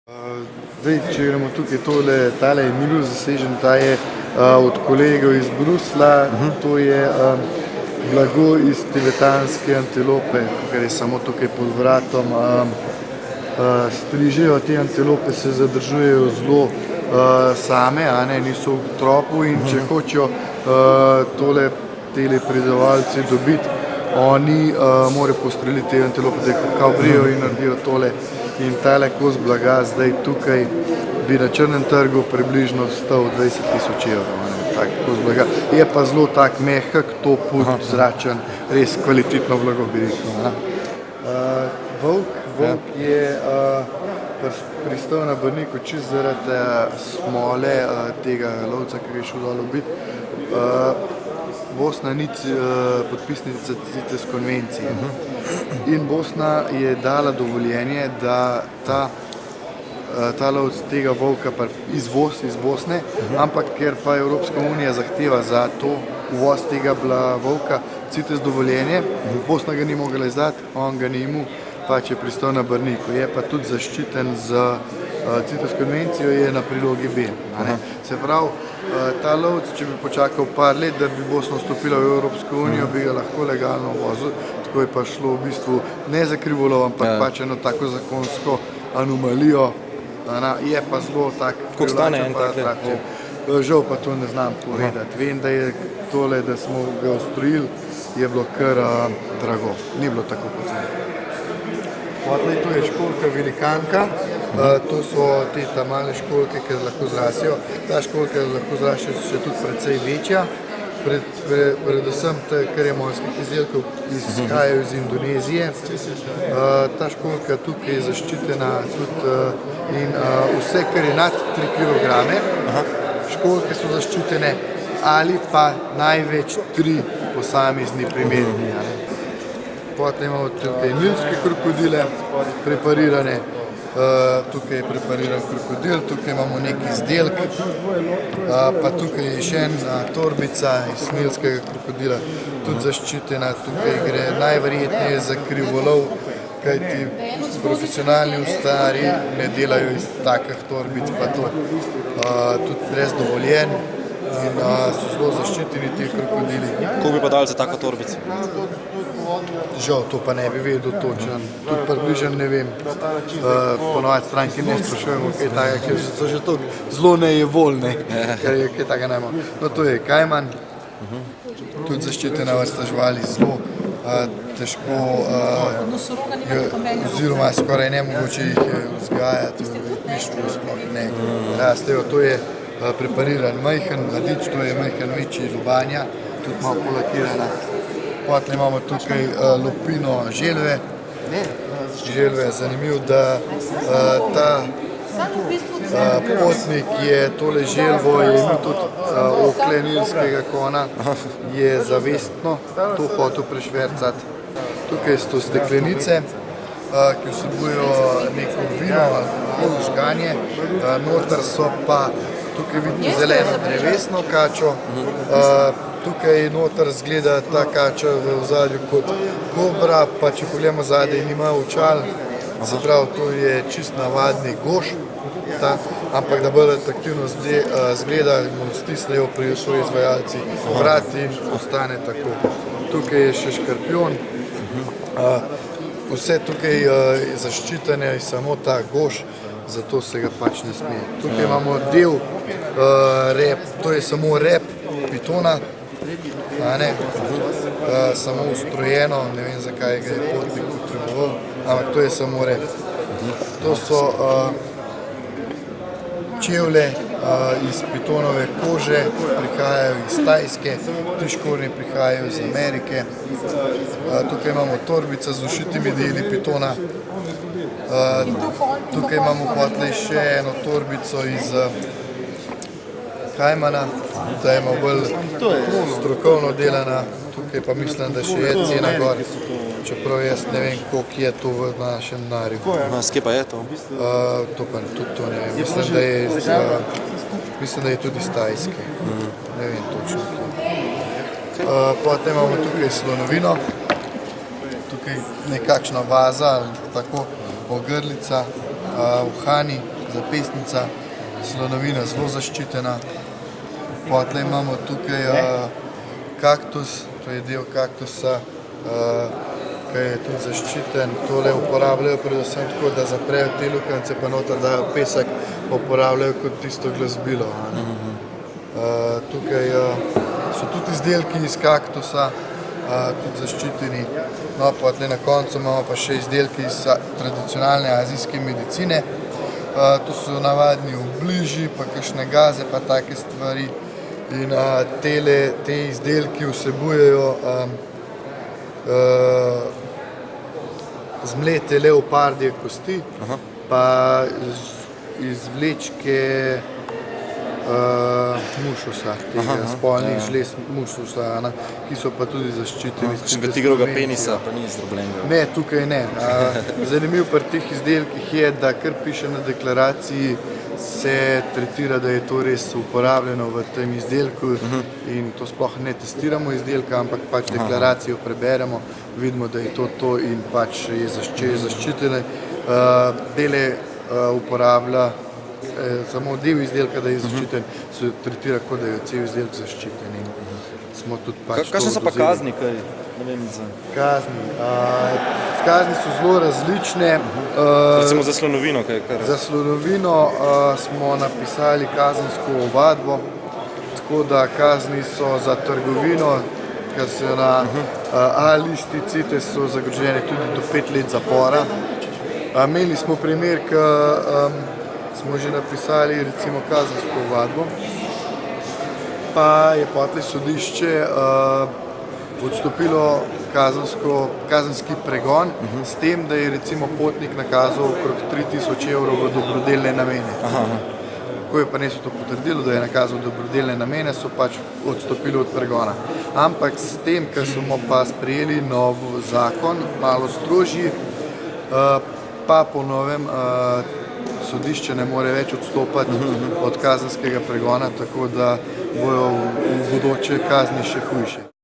Zdaj, če gremo tukaj, tale je ni bil zasežen, ta je od kolegov iz Brusla, to je blago iz tibetanske antilope, kar je samo tukaj pod vratom. Strižejo te antilope, se zadržujejo zelo same, niso v tropu, in če hočejo tele pridelovalci dobiti, oni morajo postreliti te antilope, da brijo in naredijo tole. In tale kos blaga zdaj tukaj bi na črnem trgu približno stal 20 000 evrov. Tak kos blaga. Je pa zelo tak mehak, toput, zračen, res kvalitetno blago bi rekel. Volk je pristal na Brniku čisto zaradi smole tega lovca, ki je šel dol ubit. Bosna ni podpisnica CITES konvencije in Bosna je dala dovoljenje, da ta lovec tega volka izvoz iz Bosne, ampak ker pa Evropska unija zahteva za to uvoz tega volka CITES dovoljenje, Bosna ga ni mogla izdati, on ga ni imel, pač je pristal na Brniku. Je pa tudi zaščiten z CITES konvencijo, je na prilogi B. Se pravi, ta lovec, če bi počakal par let, da bi Bosna vstopila v Evropsko unijo, bi ga lahko legalno vozil, tako je pa šlo v bistvu ne za krivolov, ampak pač eno tako zakonsko anomalijo, je pa zelo tak privlačen pa atrakcijo. Žal pa to ne znam povedati. Vem, da je tole, da smo ga ustrojili, je bilo kar drago. Ni bilo tako poceni. To je školjka velikanka, to so te male školjke, ki lahko zrasejo. Ta školjka lahko zraste še tudi precej večja, predvsem kar je morskih izdelkov izhajajo iz Indonezije. Ta školjka tukaj je zaščitena tudi in vse, kar je nad 3 kilograme, školjke so zaščitene ali pa največ 3 posamezni primeri. Potem imamo tukaj nilske krokodile, preparirane, tukaj je prepariran krokodil, tukaj imamo nek izdelk, pa tukaj je še ena torbica iz nilskega krokodila, tudi zaščitena, tukaj gre najverjetneje za krivolov, kajti profesionalni ustvari ne delajo iz takih torbic, pa to tudi brez dovoljenj in so zelo zaščiteni ti krokodili. Koliko bi pa dali za tako torbico? Žal, to pa ne bi vedel točno, tudi približno ne vem. Ponovadi stranki ne sprašujemo kaj takega, ker so že tako zelo nejevoljne, ker je kaj takega najmo. No, to je kajman, tudi zaščitena vrsta živali, zelo težko, oziroma skoraj nemogoče jih vzgajati v mišču, sploh ne rastejo. To je prepariran majhen mladič, to je majhen večji lubanja, tudi malo polakirana. Potem imamo tukaj lupino želve. Želve je zanimiv, da ta potnik je tole želvo, je imel tudi okle nilskega kona, je zavestno to hotel prešvercati. Tukaj so steklenice, ki vsebujejo neko vino ali žganje, noter so pa tukaj vidite zeleno drevesno kačo, tukaj noter zgleda ta kača v ozadju kot kobra, pa če pogledamo zadaj, nima očal, se pravi, to je čist navadni goš, ampak da bolj atraktivno zgleda, stisnejo pri izvajalci vrat in ostane tako. Tukaj je še škorpion, vse tukaj je zaščitene, samo ta goš, zato se ga pač ne sme. Tukaj imamo del rep, to je samo rep pitona, samo ustrojeno, ne vem zakaj ga je potnik potreboval, ampak to je samo rep. To so čevlje iz pitonove kože, prihajajo iz Tajske, ti škornji prihajajo iz Amerike. Tukaj imamo torbica z ušitimi deli pitona. Tukaj imamo potlej še eno torbico iz kajmana, ta je malo bolj strokovno delana, tukaj pa mislim, da še je cena gor, čeprav jaz ne vem, koliko je to v našem denarju. Skje pa je to? To pa tudi to ne vem, mislim, da je tudi iz Tajske, ne vem točno kje. Potem imamo tukaj slonovino, tukaj nekakšna vaza ali tako, ogrlica, uhani, zapestnica, slonovina zelo zaščitena. Potlej imamo tukaj kaktus, to je del kaktusa, ki je tudi zaščiten. Tole uporabljajo predvsem tako, da zaprejo te lukance, pa noter dajo pesek, pa uporabljajo kot tisto glasbilo. Tukaj so tudi izdelki iz kaktusa, tudi zaščiteni. No, potlej na koncu imamo pa še izdelki iz tradicionalne azijske medicine. To so navadni obliži, pa kakšne gaze, pa take stvari. In te izdelki vsebujejo zmlete leopardje kosti, pa izvlečke mušusa, spolnih žlez mušusa, ki so pa tudi zaščiteni. Kakšnega tigrovega penisa pa ni zdrobljenega? Ne, tukaj ne. Zanimivo pri teh izdelkih je, da kar piše na deklaraciji, se tretira, da je to res uporabljeno v tem izdelku in to sploh ne testiramo izdelka, ampak pač deklaracijo preberemo, vidimo, da je to in pač je zaščitene. Dele uporablja samo del izdelka, da je zaščiten, se tretira, kot da je cel izdelek zaščiten. Kakšne so pa kazni? Kazni so zelo različne. Recimo za slonovino? Za slonovino smo napisali kazensko ovadbo, tako da kazni so za trgovino, ki so na A listi CITES, so zagrožene tudi do 5 let zapora. Imeli smo primer, ki smo že napisali recimo kazensko ovadbo, pa je potlej sodišče odstopilo kazenski pregon s tem, da je recimo potnik nakazal okrog 3000 evrov v dobrodelne namene. Ko je pa niso to potrdilo, da je nakazal dobrodelne namene, so pač odstopili od pregona. Ampak s tem, ker smo pa sprejeli nov zakon, malo strožji, pa po novem sodišče ne more več odstopati od kazenskega pregona, tako da bojo v bodoče kazni še hujše.